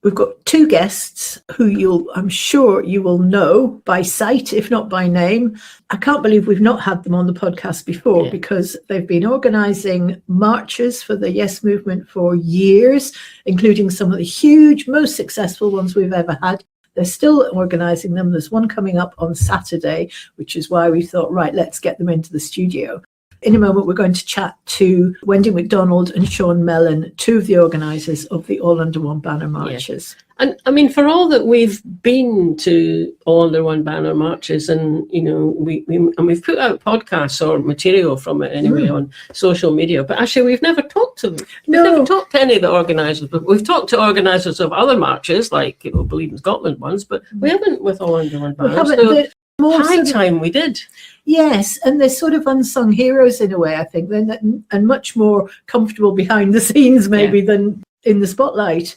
We've got two guests who I'm sure you will know by sight, if not by name. I can't believe we've not had them on the podcast before because they've been organising marches for the Yes movement for years, including some of the huge, most successful ones we've ever had. They're still organising them. There's one coming up on Saturday, which is why we thought, right, let's get them into the studio. In a moment, we're going to chat to Wendy MacDonald and Sean Mellon, two of the organisers of the All Under One Banner marches. Yeah. And I mean, for all that we've been to All Under One Banner marches, and we've put out podcasts or material from it anyway on social media, but actually we've never talked to them. We've never talked to any of the organisers, but we've talked to organisers of other marches, like Believe in Scotland ones, but we haven't with All Under One Banner. High time we did. Yes, and they're sort of unsung heroes in a way, I think, and much more comfortable behind the scenes maybe than in the spotlight.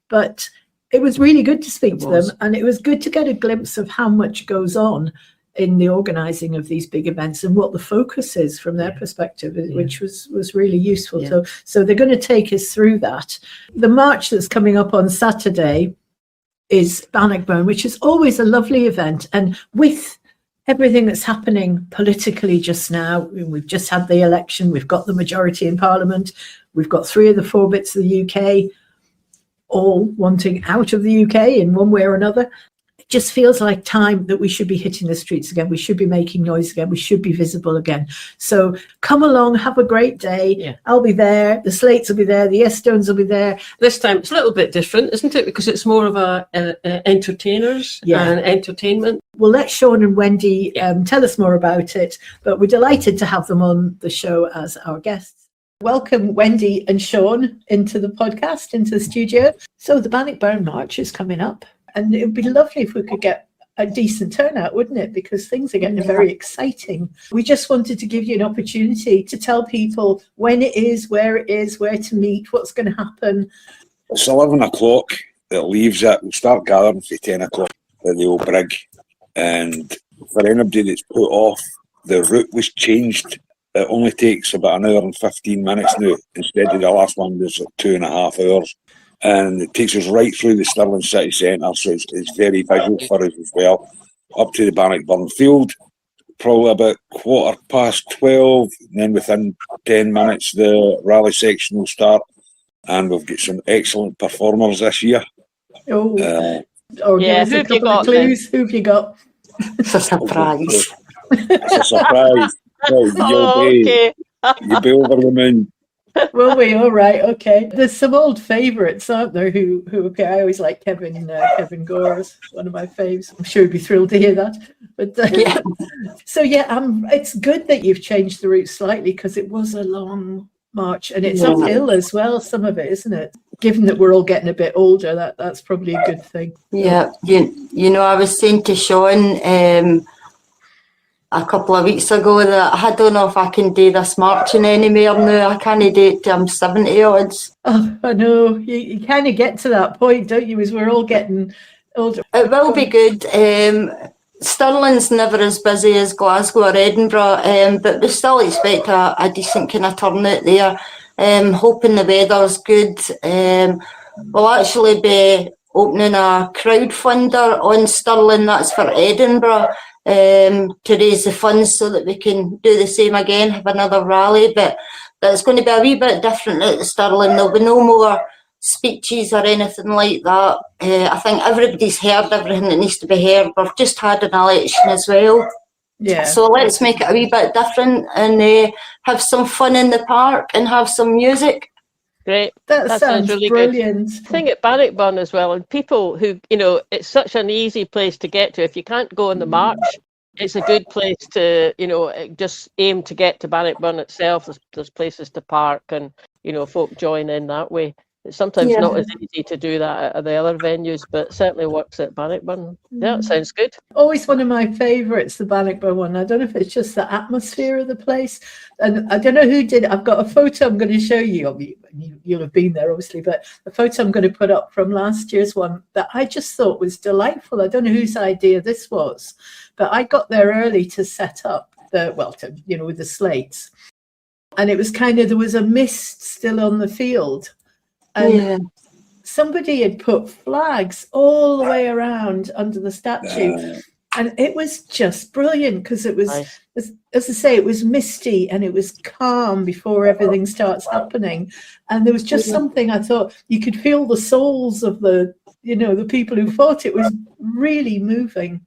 But it was really good to speak to them, and it was good to get a glimpse of how much goes on in the organising of these big events and what the focus is from their perspective, which was really useful. Yeah. So they're going to take us through that. The march that's coming up on Saturday is Bannockburn, which is always a lovely event. And with everything that's happening politically just now, we've just had the election, we've got the majority in Parliament, we've got 3 of the 4 bits of the UK all wanting out of the UK in one way or another. It just feels like time that we should be hitting the streets again. We should be making noise again. We should be visible again. So come along, have a great day. Yeah. I'll be there. The Slates will be there. The Yes Stones will be there. This time it's a little bit different, isn't it? Because it's more of a entertainers and entertainment. We'll let Sean and Wendy tell us more about it, but we're delighted to have them on the show as our guests. Welcome, Wendy and Sean, into the podcast, into the studio. So the Bannockburn March is coming up. And it would be lovely if we could get a decent turnout, wouldn't it? Because things are getting very exciting. We just wanted to give you an opportunity to tell people when it is, where to meet, what's going to happen. It's 11 o'clock. It leaves it. We'll start gathering for 10 o'clock at the old brig. And for anybody that's put off, the route was changed. It only takes about an hour and 15 minutes now. Instead of the last one, there's 2.5 hours. And it takes us right through the Stirling city centre, so it's very visual for us as well. Up to the Bannockburn field, probably about 12:15, and then within 10 minutes the rally section will start, and we've got some excellent performers this year. Give us a couple of clues. Who have you got? It's a surprise. It's a surprise. You'll be over the moon. Will we? All right, okay. There's some old favourites, aren't there? Who I always like Kevin Gore's one of my faves. I'm sure he'd be thrilled to hear that. But it's good that you've changed the route slightly because it was a long march and it's uphill as well. Some of it, isn't it? Given that we're all getting a bit older, that's probably a good thing. Yeah, you know, I was saying to Sean a couple of weeks ago that I don't know if I can do this marching anymore now. I can't do it till I'm 70 odds. Oh, I know. You kind of get to that point, don't you, as we're all getting older. It will be good. Stirling's never as busy as Glasgow or Edinburgh, but we still expect a decent kind of turnout there. Hoping the weather's good. We'll actually be opening a crowdfunder on Stirling, that's for Edinburgh, to raise the funds so that we can do the same again, have another rally, but it's going to be a wee bit different at the Stirling. There'll be no more speeches or anything like that. I think everybody's heard everything that needs to be heard. We've just had an election as well. Yeah. So let's make it a wee bit different and have some fun in the park and have some music. Great. That sounds really brilliant. Good. Thing at Bannockburn as well, and people who, it's such an easy place to get to. If you can't go on the march, it's a good place to, just aim to get to Bannockburn itself. There's places to park and, folk join in that way. It's sometimes not as easy to do that at the other venues, but it certainly works at Bannockburn. Yeah, it sounds good. Always one of my favourites, the Bannockburn one. I don't know if it's just the atmosphere of the place. And I don't know who did it. I've got a photo I'm going to show you. You'll have been there, obviously, but the photo I'm going to put up from last year's one that I just thought was delightful. I don't know whose idea this was, but I got there early to set up with the slates. And it was there was a mist still on the field. And somebody had put flags all the way around under the statue. And it was just brilliant because it was, Nice. as I say, it was misty and it was calm before everything starts happening. And there was just something, I thought, you could feel the souls of the people who fought. It was really moving.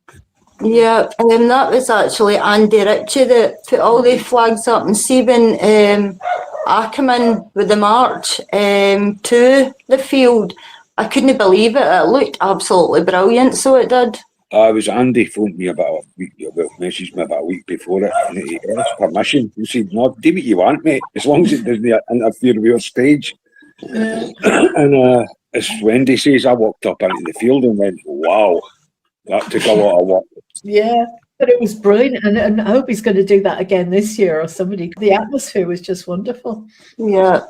Yeah, that was actually Andy Ritchie that put all the flags up. And see when I come in with the march to the field, I couldn't believe it. It looked absolutely brilliant, so it did. I was Andy phoned me messaged me about a week before it, and he asked permission. He said, "No, do what you want, mate, as long as it doesn't interfere with your stage." And as Wendy says, I walked up into the field and went, "Wow, that took a lot of work." Yeah, but it was brilliant, and I hope he's going to do that again this year or somebody. The atmosphere was just wonderful. Yeah.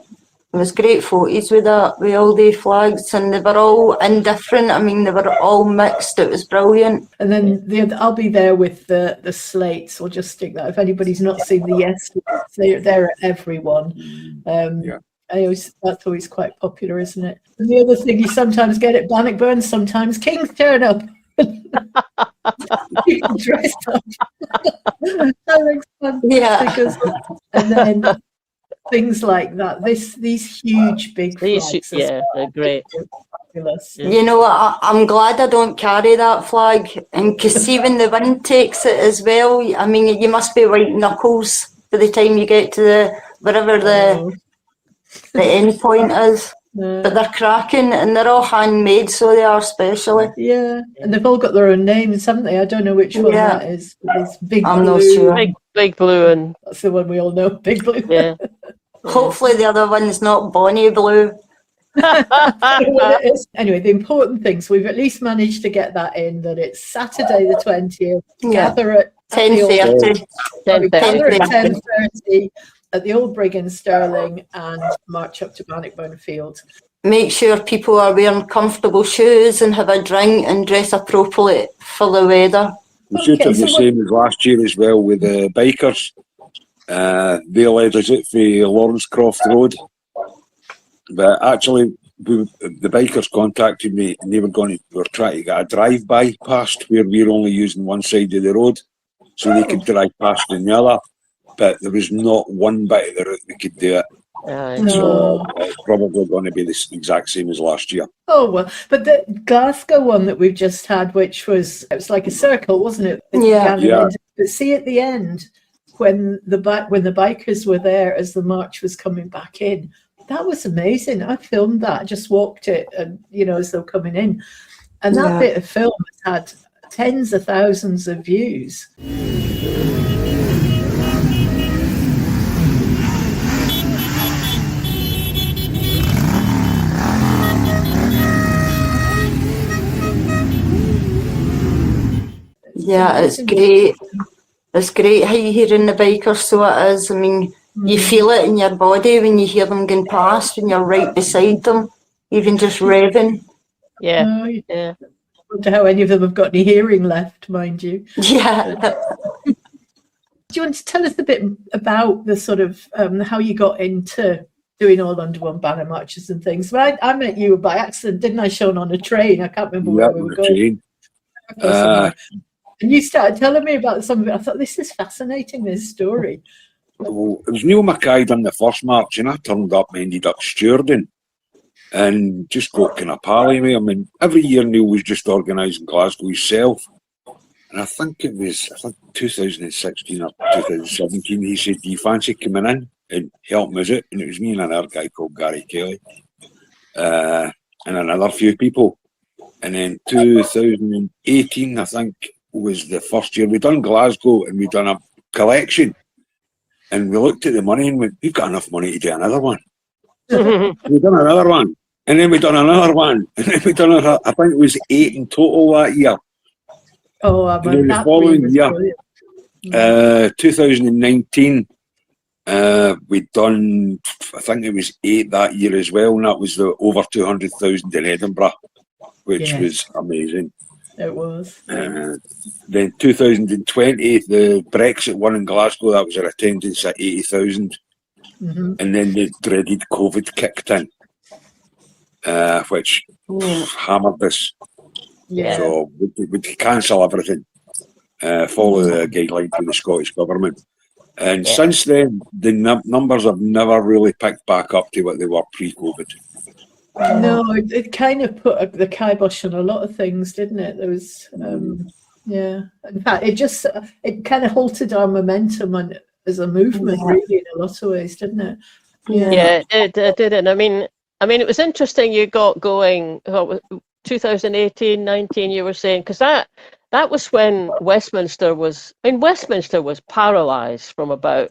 It was great photos with that, with all the flags, and they were all indifferent. I mean, they were all mixed. It was brilliant. And then I'll be there with the slates. We'll just stick that. If anybody's not seen the yes, they're at everyone. That's always quite popular, isn't it? And the other thing you sometimes get at Bannockburn, sometimes kings turn up. People dress up. That makes fun. Yeah. And then things like that. These huge big flags. They're great. Fabulous. You know what? I'm glad I don't carry that flag, and because see when the wind takes it as well. I mean, you must be white knuckles by the time you get to wherever the end point is. But they're cracking, and they're all handmade, so they are specially. Yeah, and they've all got their own names, haven't they? I don't know which one that is. It's Big I'm Blue. not sure. Big Blue, and That's the one we all know, Big Blue. yeah. Hopefully the other one's not Bonnie Blue. Anyway, the important things, we've at least managed to get that in, that it's Saturday the 20th. Gather at 10:30. 10:30 at the Old Brig in Stirling and march up to Bannockburn Field. Make sure people are wearing comfortable shoes and have a drink and dress appropriately for the weather. We should have the same as last year as well with the bikers. They led us out for Lawrencecroft Road. But actually, the bikers contacted me and they were trying to get a drive-by past where we're only using one side of the road so they could drive past on the other. But there was not one bit of the route we could do it. So it's probably going to be the exact same as last year. Oh, well, but the Glasgow one that we've just had, it was like a circle, wasn't it? Yeah. But see at the end, when the bikers were there as the march was coming back in, that was amazing. I filmed that. I just walked it, and as they were coming in, and that bit of film has had tens of thousands of views. Yeah, it's great. It's great how you hearing the bikers, so it is. I mean, you feel it in your body when you hear them going past, when you're right beside them, even just revving. Yeah. I wonder how any of them have got any hearing left, mind you. Yeah. Do you want to tell us a bit about the sort of how you got into doing all under one banner marches and things? Well, I met you by accident, didn't I, Sean, on a train? I can't remember where we were going. And you started telling me about some of it. I thought, this is fascinating, this story. Well, it was Neil Mackay done the first march, and I turned up and ended up stewarding and just got kind of pally with him. And every year Neil was just organising Glasgow himself. And I think it was 2016 or 2017, he said, "Do you fancy coming in and helping us out?" And it was me and another guy called Gary Kelly and another few people. And then 2018, I think, was the first year we done Glasgow, and we done a collection, and we looked at the money and went, "We've got enough money to do another one." We done another one, and then we done another one, and then we done another. I think it was 8 in total that year. Oh, and then the following year, 2019, we'd done, I think it was 8 that year as well, and that was the over 200,000 in Edinburgh, which was amazing. It was. Then 2020, the Brexit one in Glasgow, that was our attendance at 80,000. And then the dreaded COVID kicked in. which hammered us. Yeah. So we'd cancel everything, follow the guidelines of the Scottish Government. And since then, the numbers have never really picked back up to what they were pre-COVID. No, it kind of put the kibosh on a lot of things, didn't it? There was, yeah. In fact, it kind of halted our momentum as a movement, really, in a lot of ways, didn't it? Yeah, it did. And I mean, it was interesting you got going, 2018, 19, you were saying, because that was when Westminster was paralysed from about,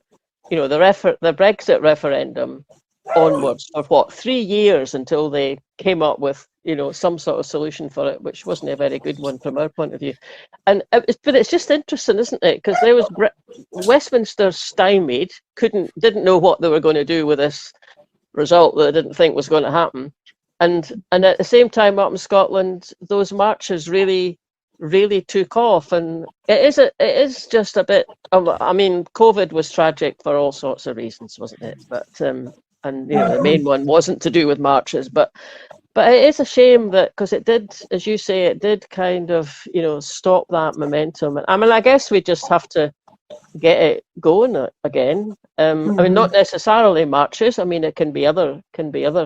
the Brexit referendum onwards for 3 years until they came up with, some sort of solution for it, which wasn't a very good one from our point of view. And but it's just interesting, isn't it? Because there was Westminster stymied, didn't know what they were going to do with this result that they didn't think was going to happen. And at the same time up in Scotland, those marches really took off, and it is just a bit. I mean, COVID was tragic for all sorts of reasons, wasn't it? But and the main one wasn't to do with marches, but it is a shame that, because it did, as you say, it did kind of stop that momentum. I mean, I guess we just have to get it going again. I mean, not necessarily marches. I mean, it can be other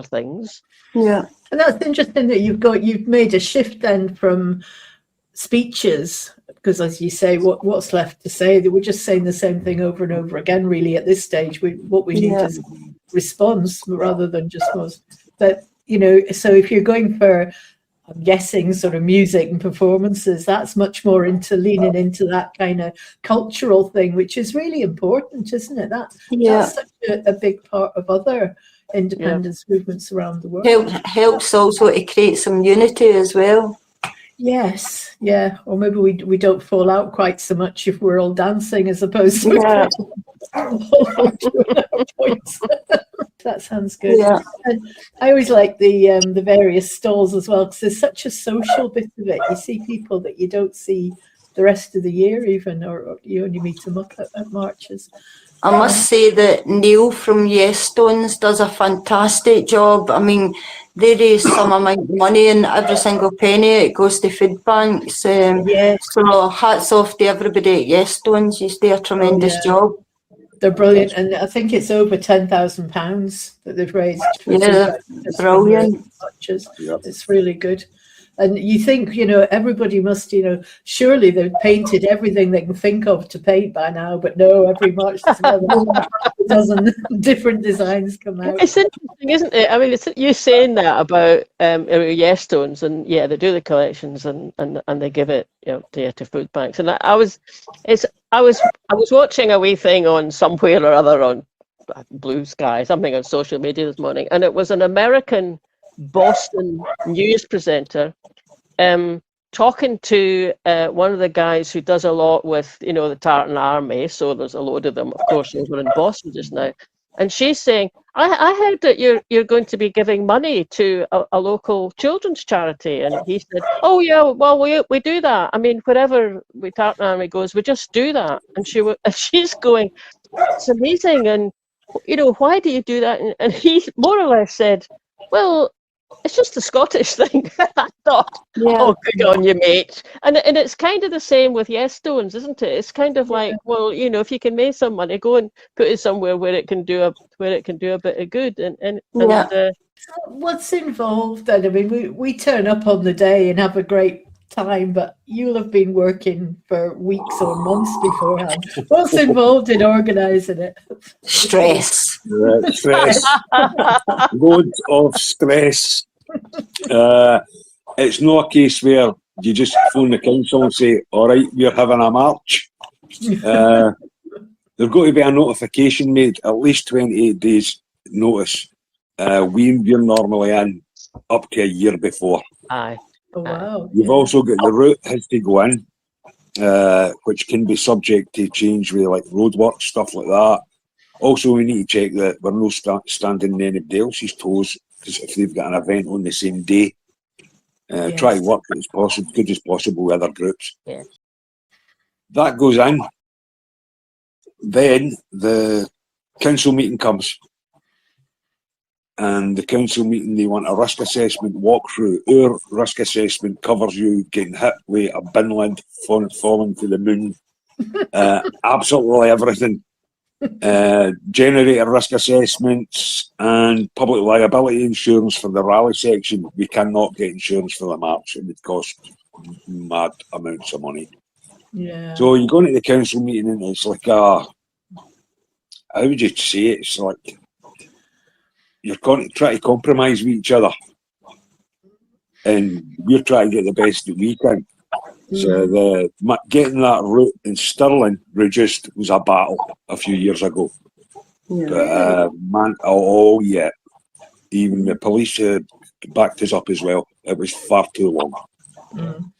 things. Yeah, and that's interesting that you've made a shift then from speeches, because as you say, what's left to say? That we're just saying the same thing over and over again. Really, at this stage, what we need is response rather than just was. But so if you're going for, I'm guessing, sort of music and performances, that's much more into leaning into that kind of cultural thing, which is really important, isn't it? That's such a big part of other independence movements around the world. Helps also to create some unity as well. Yes, yeah, or maybe we don't fall out quite so much if we're all dancing as opposed to points. That sounds good. Yeah. And I always like the various stalls as well, because there's such a social bit of it. You see people that you don't see the rest of the year, even, or you only meet them up at marches. I must say that Neil from Yes Stones does a fantastic job. I mean, they raise some amount of money, and every single penny it goes to food banks. So hats off to everybody at Yes Stones. You do a tremendous job. They're brilliant, and I think it's over £10,000 that they've raised. Brilliant. It's really good. And you think, everybody must, surely they've painted everything they can think of to paint by now, but no, every March there's a dozen different designs come out. It's interesting, isn't it? I mean, it's you saying that about Yes Stones, and they do the collections and they give it to food banks. And I was watching a wee thing on somewhere or other on Blue Sky, something on social media this morning, and it was an American Boston news presenter talking to one of the guys who does a lot with the Tartan Army, so there's a load of them, of course, over in Boston just now, and she's saying, I heard that you're going to be giving money to a local children's charity. And he said, oh yeah, well we do that. I mean, wherever Tartan Army goes, we just do that. And she's going, it's amazing, and why do you do that? And he more or less said, well, it's just a Scottish thing. I thought, oh, good on you, mate. And it's kind of the same with Yes Stones, isn't it? It's kind of like, well, if you can make some money, go and put it somewhere where it can do a bit of good. And what's involved? And I mean, we turn up on the day and have a great time, but you'll have been working for weeks or months beforehand. What's involved in organising it? Stress. Stress. Loads of stress. It's not a case where you just phone the council and say, all right, we're having a march. There's got to be a notification made, at least 28 days notice. We're normally in up to a year before. Aye. Oh, wow. You've also got the route has to go in, which can be subject to change with like roadworks, stuff like that. Also, we need to check that we're not standing on anybody else's toes, because if they've got an event on the same day, try to work as good as possible with other groups. Yeah. That goes in. Then the council meeting comes. and the council meeting, they want a risk assessment walkthrough. Our risk assessment covers you getting hit with a bin lid, falling to the moon, absolutely everything. Generator risk assessments and public liability insurance for the rally section. We cannot get insurance for the march. It would cost mad amounts of money. Yeah. So you go into the council meeting and it's like how would you say it? It's like you're trying to compromise with each other, and we're trying to get the best that we can. So getting that route in Stirling reduced was a battle a few years ago. But man, yeah, even the police backed us up as well. It was far too long.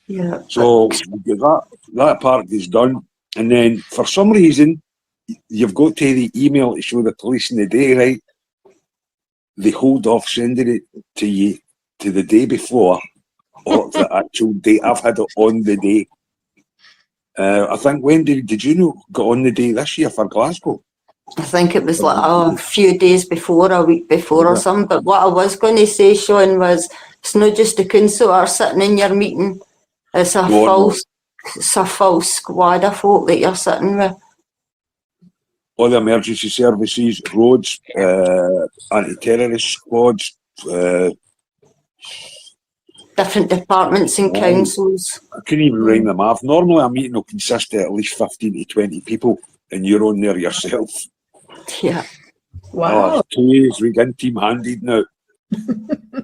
Yeah. So that part is done, and then for some reason you've got to the email to show the police in the day, right? They hold off sending it to you to the day before, or the actual day. I've had it on the day. I think, Wendy, did you know got on the day this year for Glasgow? I think it was like a few days before, a week before or something. But what I was going to say, Sean, was it's not just the council are sitting in your meeting. It's a full squad of folk that you're sitting with. All the emergency services, roads, anti-terrorist squads, different departments and councils. I couldn't even ring them off. Normally a meeting will consist of at least 15 to 20 people, and you're on there yourself. Yeah. Wow. 2 years we get team handed now.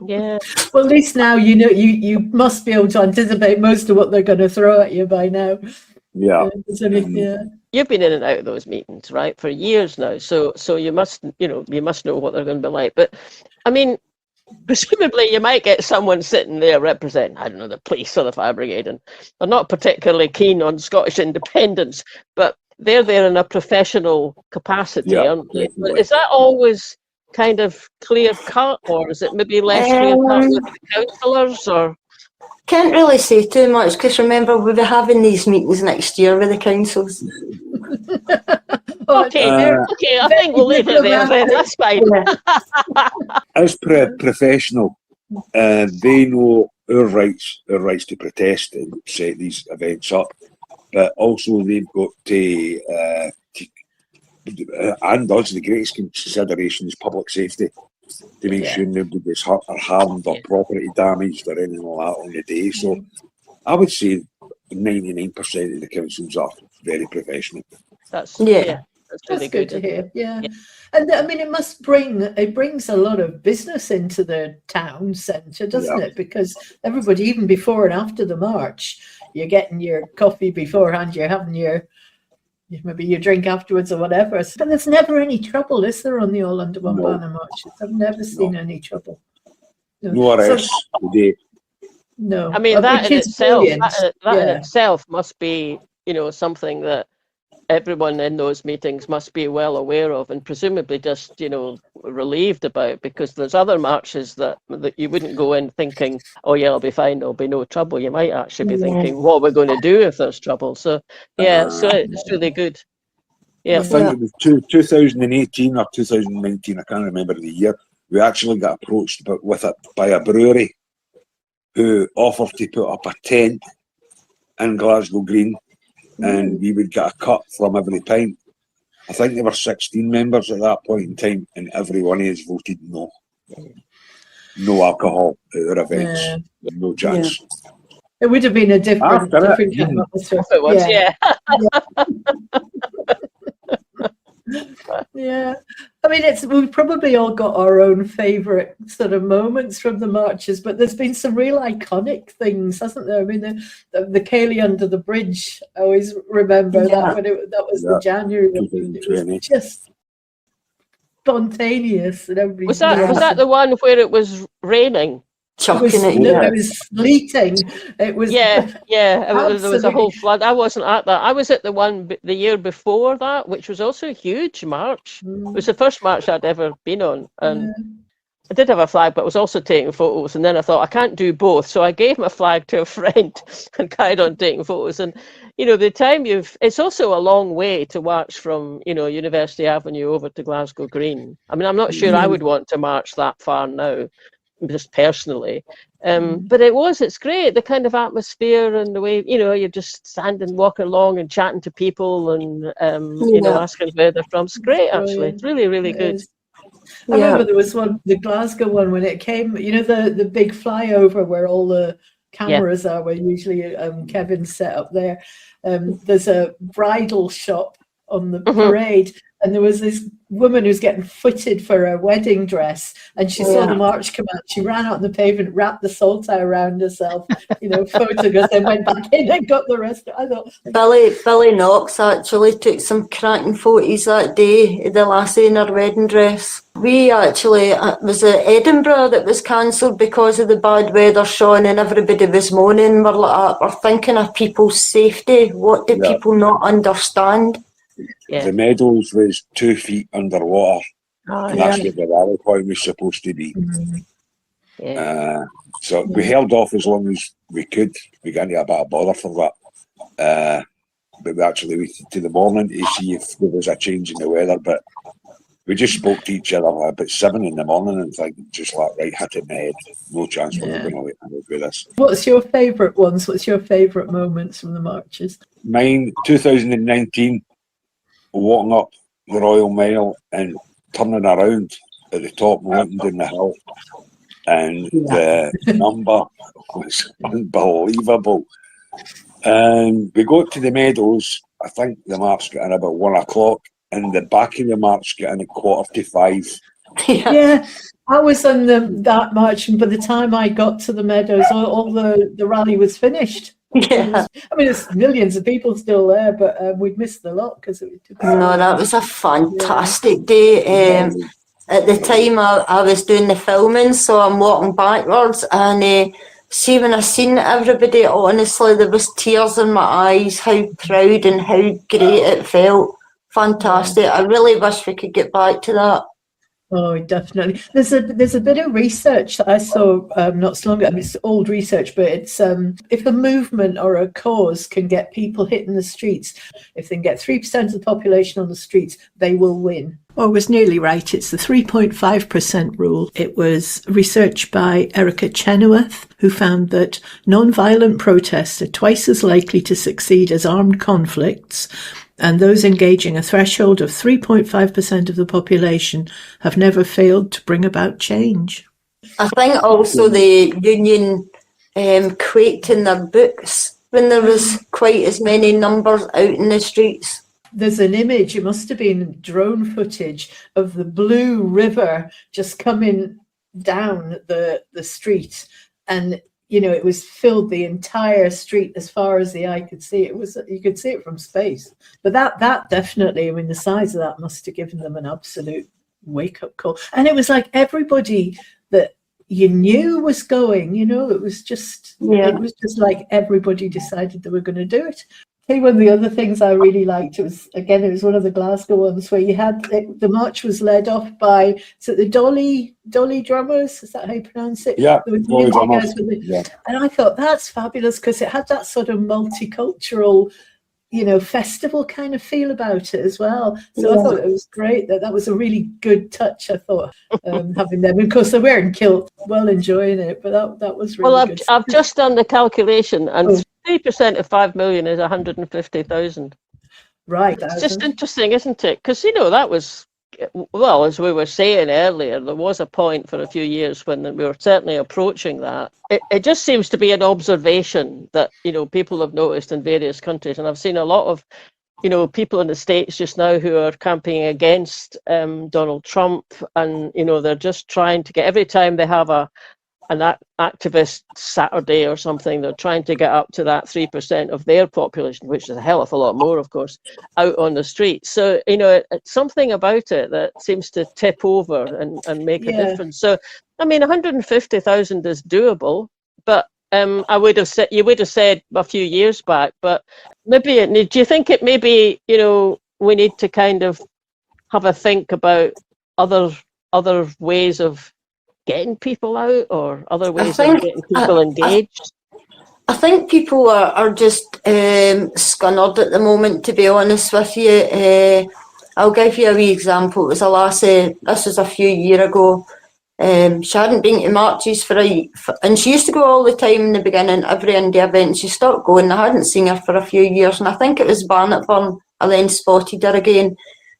Yeah. Well, at least now you know you must be able to anticipate most of what they're going to throw at you by now. Yeah. You've been in and out of those meetings, right, for years now. So you must know what they're going to be like. But I mean, presumably you might get someone sitting there representing, I don't know, the police or the fire brigade, and they're not particularly keen on Scottish independence, but they're there in a professional capacity, aren't they? Is that always kind of clear cut, or is it maybe less clear cut with the councillors, or? Can't really say too much, because remember we'll be having these meetings next year with the councils. Okay, I think we'll leave it there then, that's fine. As professional, they know our rights to protest and set these events up, but also they've got to and us, the greatest consideration is public safety, to make sure nobody gets hurt or harmed or property damaged or anything like that on the day. So I would say 99% of the councils are very professional. That's really good to hear. Yeah. And I mean, it brings a lot of business into the town centre, doesn't it? Because everybody, even before and after the march, you're getting your coffee beforehand, you're having maybe your drink afterwards or whatever. But there's never any trouble, is there, on the All Under One Banner marches? I've never seen any trouble. No arrests today. No. I mean, that in itself must be, something that everyone in those meetings must be well aware of, and presumably just, relieved about, because there's other marches that you wouldn't go in thinking, oh yeah, I'll be fine, there'll be no trouble. You might actually be thinking, what are we going to do if there's trouble? So so it's really good. Yeah. I think it was 2018 or 2019, I can't remember the year, we actually got approached by a brewery who offered to put up a tent in Glasgow Green, and we would get a cut from every pint. I think there were 16 members at that point in time, and every one of us voted no. No alcohol at our events. No chance. It would have been a different kind of atmosphere. It was, Yeah. I mean, we've probably all got our own favourite sort of moments from the marches, but there's been some real iconic things, hasn't there? I mean, the Cayley under the bridge, I always remember that when that was the January. It was just spontaneous, and everybody. Was that the one where it was raining? It was sleeting. It was there was a whole flood. I wasn't at that. I was at the one the year before that, which was also a huge march. It was the first march I'd ever been on, and I did have a flag, but I was also taking photos. And then I thought, I can't do both. So I gave my flag to a friend and carried on taking photos. And, the time it's also a long way to march from, University Avenue over to Glasgow Green. I mean, I'm not sure I would want to march that far now, just personally. But it's great, the kind of atmosphere and the way, you're just standing, walking along and chatting to people and, asking where they're from. It's great, actually. It's really, really good. I remember there was the Glasgow one when it came, the big flyover where all the cameras are, where usually Kevin's set up there. There's a bridal shop on the parade, and there was this woman who's getting fitted for a wedding dress, and she saw the march come out. She ran out on the pavement, wrapped the saltire around herself, photographed, then went back in and got the rest. I thought Billy Knox actually took some cracking photos that day, the lassie in her wedding dress. We actually, it was Edinburgh that was cancelled because of the bad weather, Sean, and everybody was moaning. We're thinking of people's safety. What do people not understand? The Meadows was 2 feet underwater. And that's where the rally point was supposed to be. So we held off as long as we could. We got into a bit of bother for that. But we actually waited to the morning to see if there was a change in the weather. But we just spoke to each other about 7 in the morning and just like, right, hit it in the head. No chance we're going to wait with this. What's your favourite ones? What's your favourite moments from the marches? Mine, 2019. Walking up the Royal Mile and turning around at the top and looking down the hill, and the number was unbelievable. And we got to the Meadows. I think the march got in about 1 o'clock, and the back of the march got in at 4:45. Yeah, I was on that march, and by the time I got to the Meadows, all the rally was finished. Yeah. There's millions of people still there, but we'd missed the lot because it took. No, that was a fantastic day. At the time, I was doing the filming, so I'm walking backwards, and see when I seen everybody, honestly, there was tears in my eyes. How proud and how great it felt. Fantastic. I really wish we could get back to that. Oh, definitely. There's a bit of research that I saw not so long ago. I mean, it's old research, but it's if a movement or a cause can get people hitting the streets, if they can get 3% of the population on the streets, they will win. Oh, I was nearly right. It's the 3.5% rule. It was research by Erica Chenoweth, who found that non-violent protests are twice as likely to succeed as armed conflicts, and those engaging a threshold of 3.5% of the population have never failed to bring about change. I think also the union quaked in their boots when there was quite as many numbers out in the streets. There's an image, it must have been drone footage, of the Blue River just coming down the street, and it was filled the entire street as far as the eye could see. You could see it from space. But that definitely, I mean, the size of that must have given them an absolute wake-up call. And it was like everybody that you knew was going, it was just like everybody decided they were going to do it. I think one of the other things I really liked, it was one of the Glasgow ones where you had the march was led off by, is it the Dolly drummers? Is that how you pronounce it? Yeah, Dolly drummers. And I thought that's fabulous because it had that sort of multicultural, festival kind of feel about it as well. So I thought it was great. That was a really good touch, I thought, having them. Of course, they're wearing kilt, well enjoying it, but that was really good. I've just done the calculation, and 3% of 5 million is 150,000. Right. It's just interesting, isn't it? Because, that was, well, as we were saying earlier, there was a point for a few years when we were certainly approaching that. It just seems to be an observation that, people have noticed in various countries. And I've seen a lot of, people in the States just now who are campaigning against Donald Trump. And, they're just trying to get, every time they have an activist Saturday or something, they're trying to get up to that 3% of their population, which is a hell of a lot more, of course, out on the streets. So, it's something about it that seems to tip over and make a difference. So, I mean, 150,000 is doable, but you would have said a few years back, but maybe do you think it maybe, we need to kind of have a think about other ways of getting people out, or other ways think- of getting people engaged? I think people are just scunnered at the moment, to be honest with you. I'll give you a wee example. It was a lassie, this was a few years ago. She hadn't been to marches and she used to go all the time in the beginning, every Indie event. She stopped going. I hadn't seen her for a few years, and I think it was Bannockburn. I then spotted her again,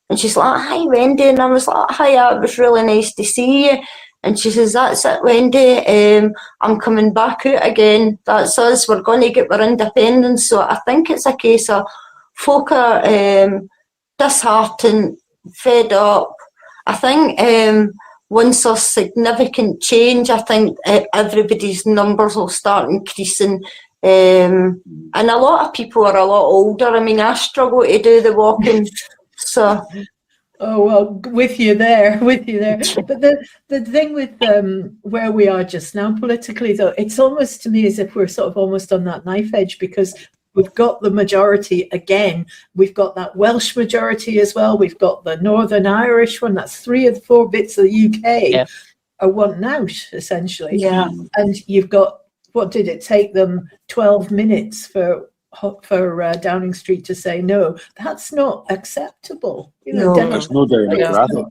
and she's like, "Hi, Wendy," and I was like, "Hiya, it was really nice to see you." And she says, "That's it, Wendy. I'm coming back out again. That's us. We're going to get our independence." So I think it's a case of folk are disheartened, fed up. I think once there's significant change, I think everybody's numbers will start increasing. And a lot of people are a lot older. I mean, I struggle to do the walking, so... Oh, well, with you there. But the thing with where we are just now politically, though, it's almost to me as if we're sort of almost on that knife edge, because we've got the majority again. We've got that Welsh majority as well. We've got the Northern Irish one. That's 3 of the 4 bits of the UK are wanting out, essentially. Yeah. And you've got, what did it take them 12 minutes for Downing Street to say no? That's not acceptable. No. That's no democratic.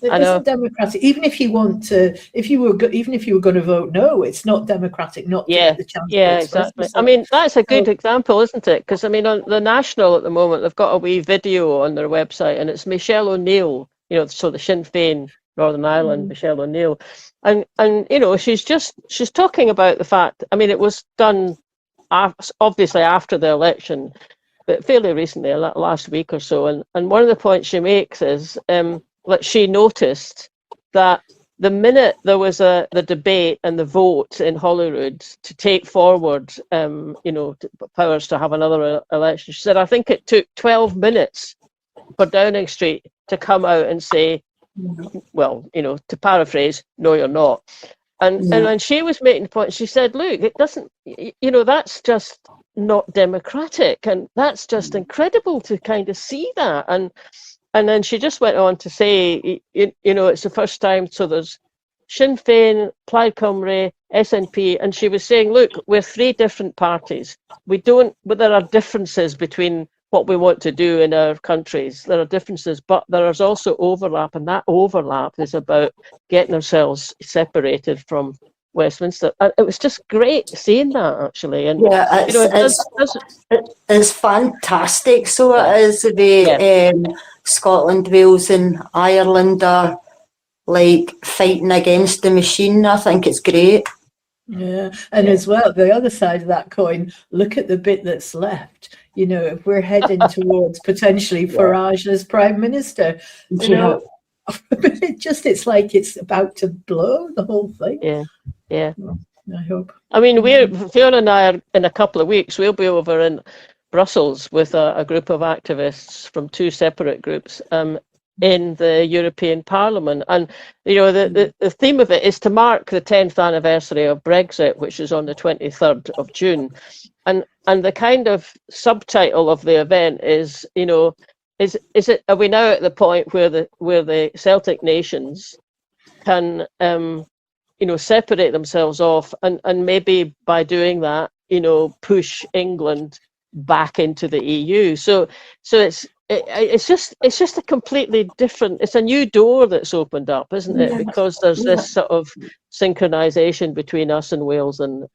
It isn't democratic. Even if you want to, even if you were going to vote no, it's not democratic not to get the chance. Yeah, exactly. I mean, that's a good example, isn't it? Because I mean, on the National at the moment, they've got a wee video on their website, and it's Michelle O'Neill. You know, so the Sinn Féin Northern Ireland, Michelle O'Neill, and you know, she's talking about the fact. I mean, it was done obviously after the election, but fairly recently, last week or so. And one of the points she makes is that she noticed that the minute there was the debate and the vote in Holyrood to take forward, powers to have another election, she said, I think it took 12 minutes for Downing Street to come out and say, well, to paraphrase, no, you're not. And when she was making the point, she said, look, it doesn't, that's just not democratic. And that's just incredible to kind of see that. And then she just went on to say, it's the first time. So there's Sinn Féin, Plaid Cymru, SNP. And she was saying, look, we're 3 different parties. There are differences between what we want to do in our countries. There are differences, but there is also overlap, and that overlap is about getting ourselves separated from Westminster. And it was just great seeing that, actually. And it's fantastic. So it is the Scotland, Wales, and Ireland are like fighting against the machine. I think it's great. Yeah, and as well, the other side of that coin, look at the bit that's left. If we're heading towards potentially Farage as Prime Minister, it's like it's about to blow, the whole thing. Yeah. Well, I hope. I mean, Fiona and I are, in a couple of weeks, we'll be over in Brussels with a group of activists from 2 separate groups in the European Parliament. And, the theme of it is to mark the 10th anniversary of Brexit, which is on the 23rd of June. And the kind of subtitle of the event is, are we now at the point where the Celtic nations can, separate themselves off and maybe by doing that, push England back into the EU. So it's just a completely different. It's a new door that's opened up, isn't it? Because there's this sort of synchronization between us and Wales and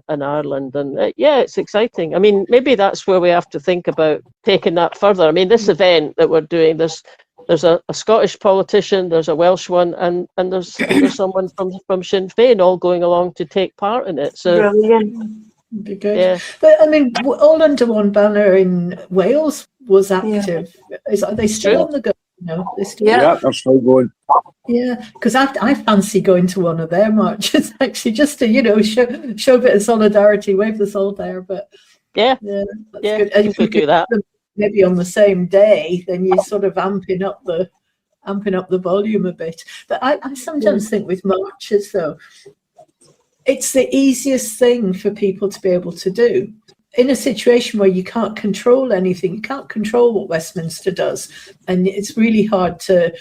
Ireland, and it's exciting. I mean, maybe that's where we have to think about taking that further. I mean, this event that we're doing, there's a Scottish politician, there's a Welsh one, and there's someone from Sinn Féin all going along to take part in it. So. Brilliant. Be good. Yeah. But I mean, all under one banner in Wales was active. Are they still on the go? They're still they're still going. Yeah, because I fancy going to one of their marches actually, just to show a bit of solidarity, wave the salt there. But that's good. And if you could do that maybe on the same day, then you're sort of amping up the volume a bit. But I sometimes think with marches though, it's the easiest thing for people to be able to do in a situation where you can't control anything. You can't control what Westminster does. And it's really hard to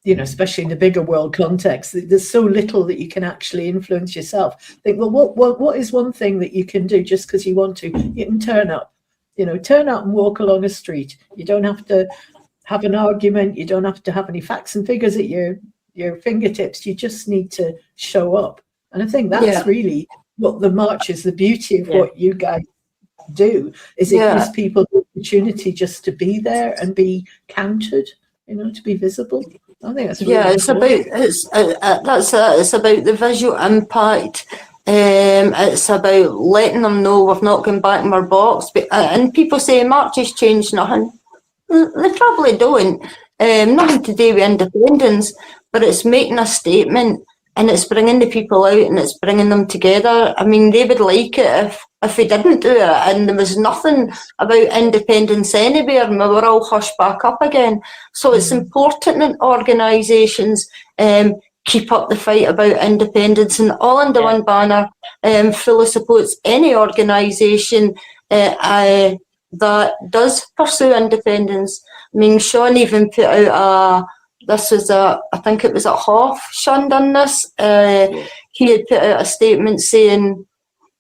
especially in the bigger world context, there's so little that you can actually influence yourself. Think, well, what is one thing that you can do just because you want to? You can turn up, turn up and walk along a street. You don't have to have an argument. You don't have to have any facts and figures at your fingertips. You just need to show up. And I think that's really what the march is, the beauty of what you guys do, is it gives people the opportunity just to be there and be counted, to be visible. I think that's really important. It's about the visual impact. It's about letting them know we've not gone back in our box. And people say marches change nothing. They probably don't. Nothing to do with independence, but it's making a statement, and it's bringing the people out, and it's bringing them together. I mean, they would like it if we didn't do it, and there was nothing about independence anywhere, and we were all hushed back up again. So it's important that organisations keep up the fight about independence, and all under one banner fully supports any organisation that does pursue independence. I mean, Sean even put out I think it was at Hoff, Sean done this. He had put out a statement saying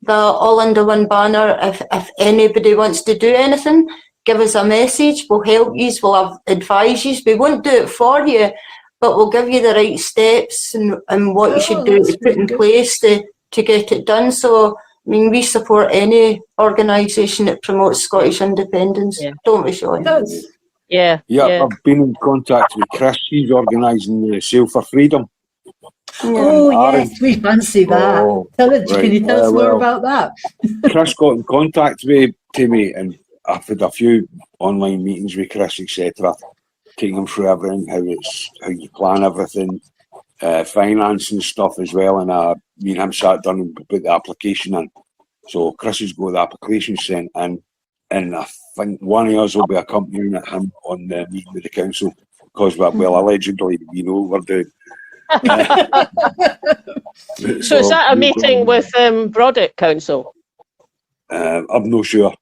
that all under one banner, if anybody wants to do anything, give us a message, we'll help you, we'll advise you. We won't do it for you, but we'll give you the right steps and what you should do to put in place to get it done. So, I mean, we support any organisation that promotes Scottish independence, don't we, Sean? Yeah, I've been in contact with Chris. He's organising the Sail for Freedom. Oh, yes, we fancy that. Can you tell us more about that? Chris got in contact with me, and I've had a few online meetings with Chris, etc., taking him through everything, how you plan everything, finance and stuff as well. And me and him sat down and put the application in. So Chris has got the application sent in, and I think one of us will be accompanying him on the meeting with the council, because allegedly we know what we're doing. So is that a meeting with Brodick Council? I'm not sure.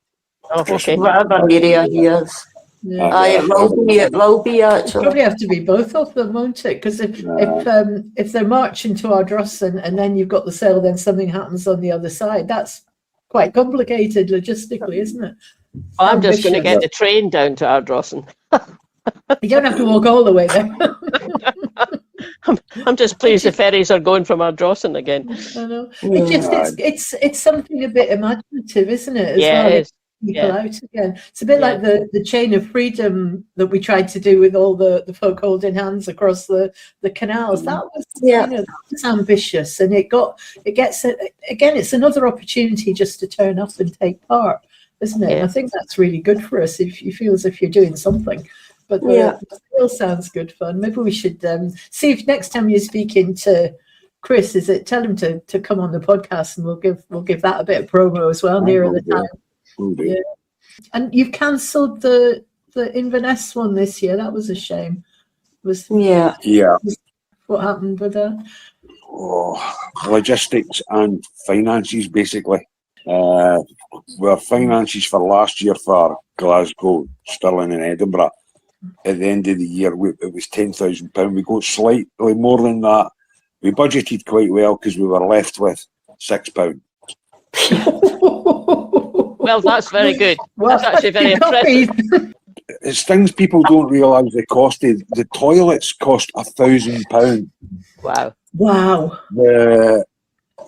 Oh, okay. Whatever area he is. It will be actually. Probably have to be both of them, won't it? Because if they're marching to Ardrossan and then you've got the sale, then something happens on the other side. That's quite complicated logistically, isn't it? I'm just going to get the train down to Ardrossan. You don't have to walk all the way there. I'm just pleased the ferries are going from Ardrossan again. I know. It's something a bit imaginative, isn't it? It is. People out again. It's a bit like the chain of freedom that we tried to do with all the folk holding hands across the canals. That was that was ambitious, and it's another opportunity just to turn up and take part, isn't it? Yeah. And I think that's really good for us if you feel as if you're doing something. But the still sounds good fun. Maybe we should see if next time you're speaking to Chris, tell him to come on the podcast, and we'll give that a bit of promo as well nearer the time. Yeah. And you've cancelled the Inverness one this year. That was a shame. What happened with that? Logistics and finances, basically. Our finances for last year for Glasgow, Stirling and Edinburgh, at the end of the year, it was £10,000. We got slightly more than that. We budgeted quite well because we were left with £6. Well, that's very good. That's actually very impressive. It's things people don't realise they costed. The toilets cost £1,000. Wow.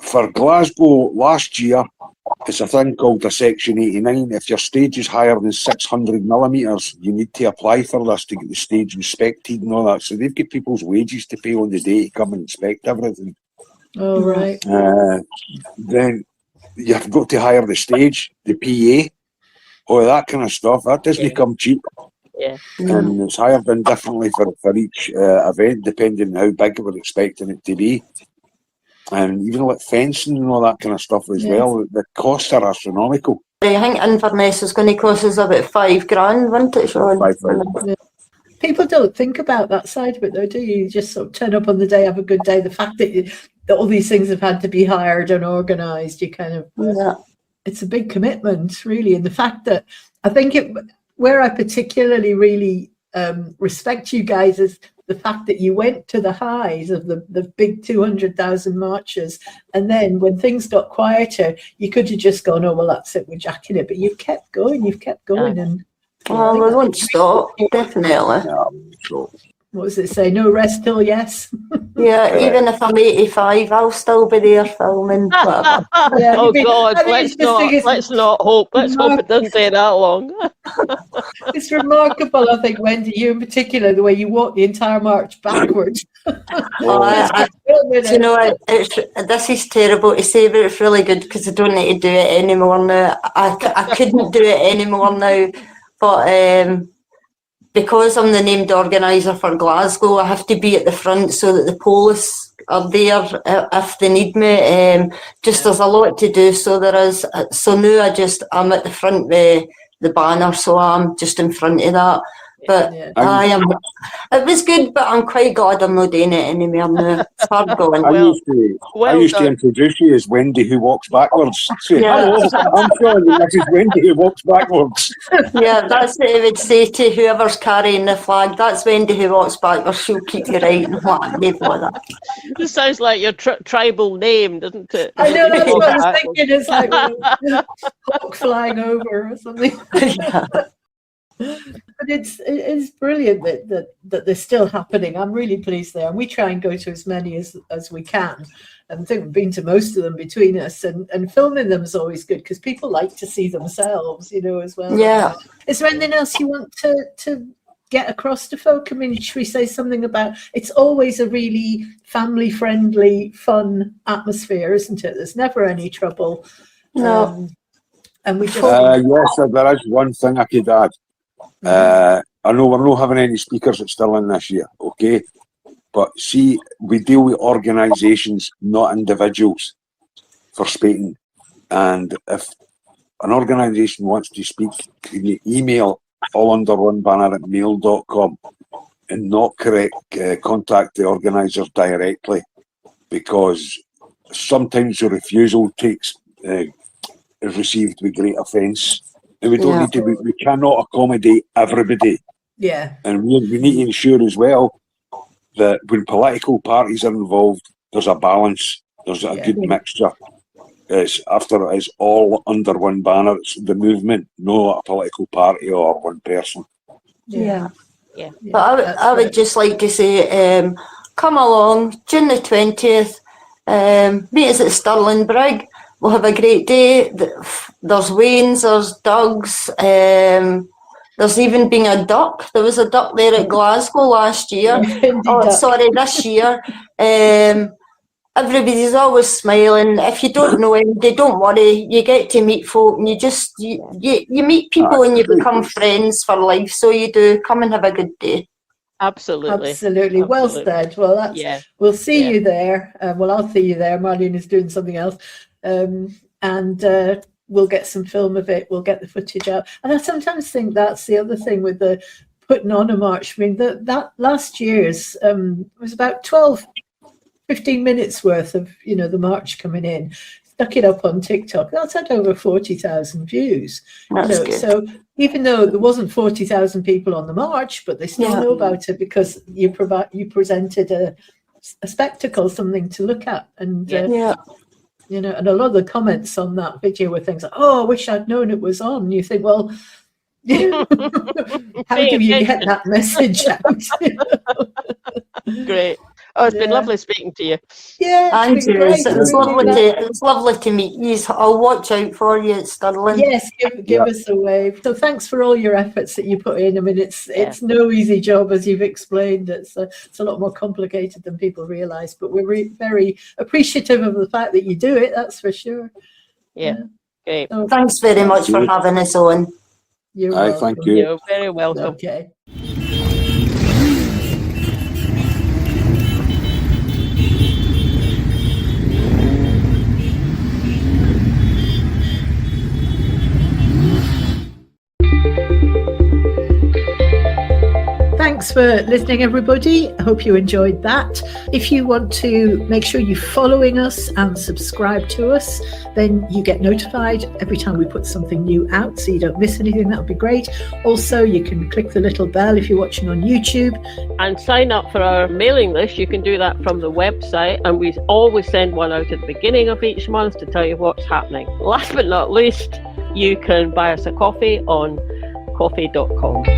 For Glasgow last year, it's a thing called a Section 89. If your stage is higher than 600 millimetres, you need to apply for this to get the stage inspected and all that. So they've got people's wages to pay on the day to come and inspect everything. Oh, right. Then you've got to hire the stage, the PA, all that kind of stuff. That doesn't come cheap. Yeah. And it's hired in differently for each event, depending on how big we're expecting it to be. And even like fencing and all that kind of stuff as well. The costs are astronomical. I think Inverness is going to cost us about £5,000, won't it, Sean? £5,000. People don't think about that side of it, though, do you? You just sort of turn up on the day, have a good day. The fact that all these things have had to be hired and organised, you kind of it's a big commitment, really. And the fact that I think where I particularly really respect you guys is the fact that you went to the highs of the big 200,000 marchers, and then when things got quieter, you could have just gone, oh well, that's it, we're jacking it, but you've kept going, and Well, we won't stop, definitely. Yeah, so. what does it say? No rest till yes. Yeah, even if I'm 85, I'll still be there filming. Whatever. Yeah, Oh I mean, God, I mean, let's it's just not it's let's not hope. Let's hope it doesn't take that long. It's remarkable, I think, Wendy, you in particular, the way you walk the entire march backwards. You know, this is terrible to say, but it's really good because I don't need to do it anymore now. I couldn't do it anymore now, but because I'm the named organiser for Glasgow, I have to be at the front so that the police are there if they need me. Just there's a lot to do, so there is. So now I'm at the front with the banner, so I'm just in front of that. But Yeah. it was good, but I'm quite glad I'm not doing it anymore now. It's hard going. I used to introduce you as Wendy who walks backwards. Say, Yeah. hello, I'm Sean, and this is Wendy who walks backwards. Yeah, that's what I would say to whoever's carrying the flag. That's Wendy who walks backwards. She'll keep you right and what they bother. This sounds like your tribal name, doesn't it? I know, that's what I was thinking. It's like a hawk flying over or something. Yeah. But it's brilliant that they're still happening. I'm really pleased there, and we try and go to as many as we can. And I think we've been to most of them between us, and filming them is always good because people like to see themselves, as well. Yeah. Is there anything else you want to get across to folk? I mean, should we say something about it's always a really family-friendly, fun atmosphere, isn't it? There's never any trouble. No. And we just yes, there is one thing I could add. I know we're not having any speakers at Stirling this year, okay? But see, we deal with organisations, not individuals, for speaking. And if an organisation wants to speak, can you email allunder1banner@mail.com and not contact the organisers directly, because sometimes the refusal is received with great offence. And we don't need to, we cannot accommodate everybody. Yeah. And we need to ensure as well that when political parties are involved, there's a balance, there's a good mixture. It's all under one banner. It's the movement, not a political party or one person. Yeah. But I would just like to say, come along, June the 20th, meet us at Stirling Brig. We'll have a great day. There's wains, there's ducks, there's even been a duck. There was a duck there at Glasgow last year. This year. Everybody's always smiling. If you don't know anybody, don't worry. You get to meet folk, and you meet people and you become friends for life. So you do. Come and have a good day. Absolutely. Well said. Well, we'll see you there. I'll see you there. Marlene is doing something else. And we'll get some film of it. We'll get the footage out. And I sometimes think that's the other thing with the putting on a march. I mean, that last year's was about 15 minutes worth of, the march coming in. Stuck it up on TikTok. That's had over 40,000 views. So even though there wasn't 40,000 people on the march, but they still know about it because you presented a spectacle, something to look at. And and a lot of the comments on that video were things like, "Oh, I wish I'd known it was on." And you think, well, how do you get that message out? Great. Oh, it's been lovely speaking to you. Yeah, Andrew, it's lovely to meet you. I'll watch out for you at Stirling. Yes, give us a wave. So thanks for all your efforts that you put in. I mean, it's no easy job, as you've explained. It's a lot more complicated than people realise, but we're very appreciative of the fact that you do it. That's for sure. Yeah. Great. So, thanks very much for having us on. You're welcome. Thank you. You're very welcome. Okay. Thanks Thanks for listening, everybody. I hope you enjoyed that. If you want to make sure you're following us and subscribe to us, then you get notified every time we put something new out, so you don't miss anything. That would be great. Also, you can click the little bell if you're watching on YouTube. And sign up for our mailing list. You can do that from the website, and we always send one out at the beginning of each month to tell you what's happening. Last but not least, you can buy us a coffee on coffee.com.